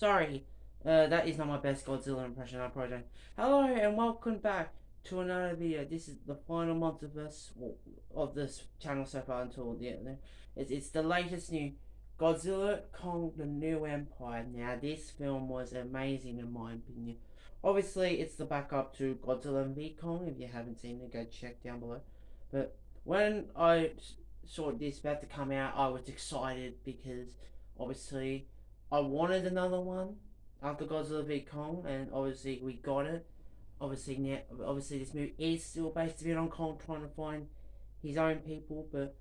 Sorry, that is not my best Godzilla impression, I apologize. Hello and welcome back to another video. This is the final multiverse of this channel so far until the end. It's the latest new Godzilla Kong the New Empire. Now this film was amazing in my opinion. Obviously it's the backup to Godzilla v Kong. If you haven't seen it, go check down below. But when I saw this about to come out, I was excited because obviously I wanted another one after Godzilla v Kong, and obviously we got it. Obviously this movie is still based a bit on Kong trying to find his own people, but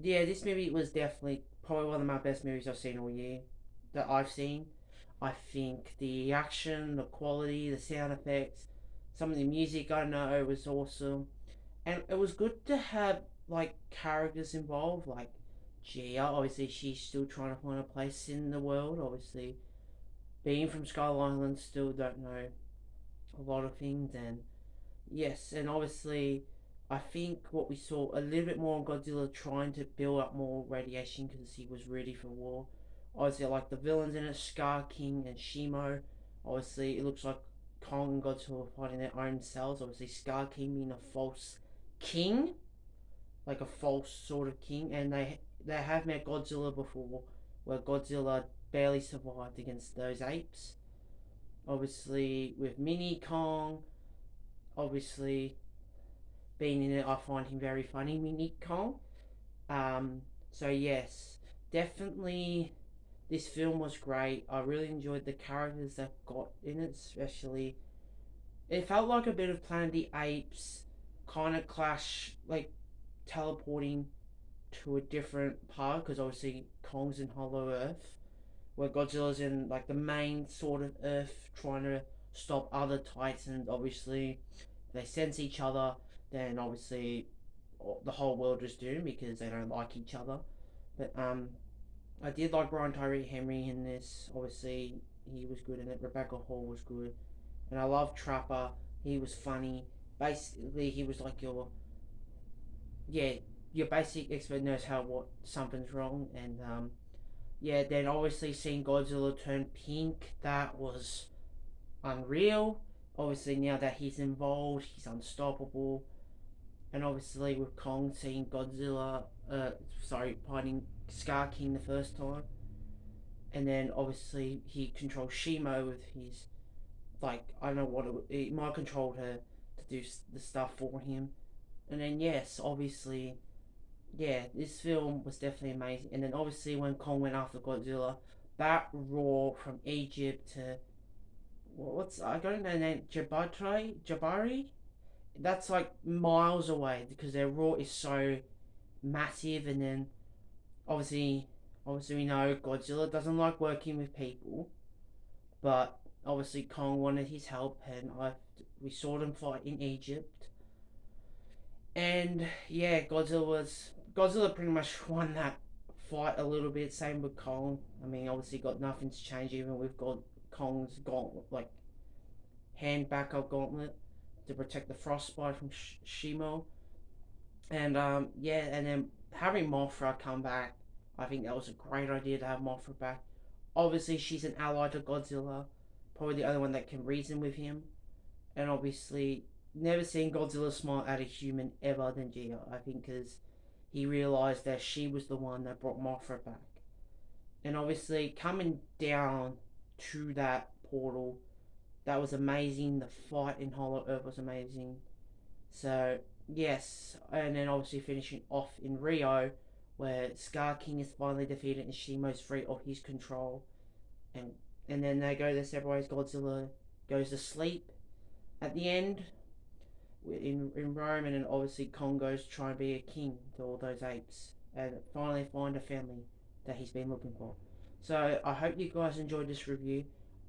yeah, this movie was definitely probably one of my best movies I've seen all year. That I've seen. I think the action, the quality, the sound effects, some of the music I know was awesome, and it was good to have like characters involved, like Gia. Obviously, she's still trying to find a place in the world. Obviously, being from Skull Island, still don't know a lot of things, and yes, and obviously, I think what we saw a little bit more on Godzilla trying to build up more radiation because he was ready for war. Obviously, I like the villains in it, Scar King and Shimo. Obviously, it looks like Kong and Godzilla are fighting their own selves. Obviously, Scar King being a false king, like a false sort of king, and they have met Godzilla before, where Godzilla barely survived against those apes. Obviously, with Mini Kong, obviously being in it, I find him very funny, Mini Kong. So yes, definitely this film was great. I really enjoyed the characters that got in it, especially it felt like a bit of Planet of the Apes kind of clash, like teleporting to a different part because obviously Kong's in Hollow Earth, where Godzilla's in like the main sort of Earth trying to stop other Titans. Obviously, if they sense each other, then obviously the whole world is doomed because they don't like each other. But I did like Brian Tyree Henry in this. Obviously, he was good in it. Rebecca Hall was good, and I love Trapper. He was funny. Basically, he was like yeah, your basic expert knows how what something's wrong, and yeah, then obviously seeing Godzilla turn pink, that was unreal. Obviously now that he's involved, he's unstoppable, and obviously with Kong seeing Godzilla, fighting Scar King the first time, and then obviously he controls Shimo with his like I don't know what it might control her to do the stuff for him, and then yes, obviously yeah, this film was definitely amazing. And then obviously when Kong went after Godzilla, that roar from Egypt to what's I don't know the name Jabari. That's like miles away because their roar is so massive. And then obviously, obviously we know Godzilla doesn't like working with people, but obviously Kong wanted his help, and we saw them fight in Egypt. And yeah, Godzilla pretty much won that fight a little bit. Same with Kong. I mean, obviously got nothing to change even with Kong's gauntlet, like hand backup gauntlet to protect the frostbite from Shimo. And yeah, and then having Mothra come back, I think that was a great idea to have Mothra back. Obviously, she's an ally to Godzilla, probably the only one that can reason with him, and obviously never seen Godzilla smile at a human ever than Gia. I think because he realized that she was the one that brought Mothra back, and obviously coming down to that portal, that was amazing. The fight in Hollow Earth was amazing. So yes, and then obviously finishing off in Rio, where Scar King is finally defeated and Shimo's free of his control, and and then they go their separate ways. Godzilla goes to sleep at the end in Rome, and then obviously Kong goes to try and be a king to all those apes and finally find a family that he's been looking for. So I hope you guys enjoyed this review.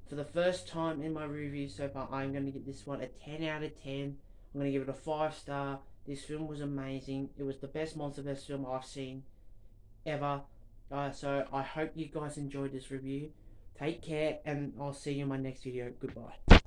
For the first time in my review so far, I'm going to give this one a 10 out of 10. I'm going to give it a 5 star. This film was amazing. It was the best MonsterVerse film I've seen ever. So I hope you guys enjoyed this review. Take care, and I'll see you in my next video. Goodbye.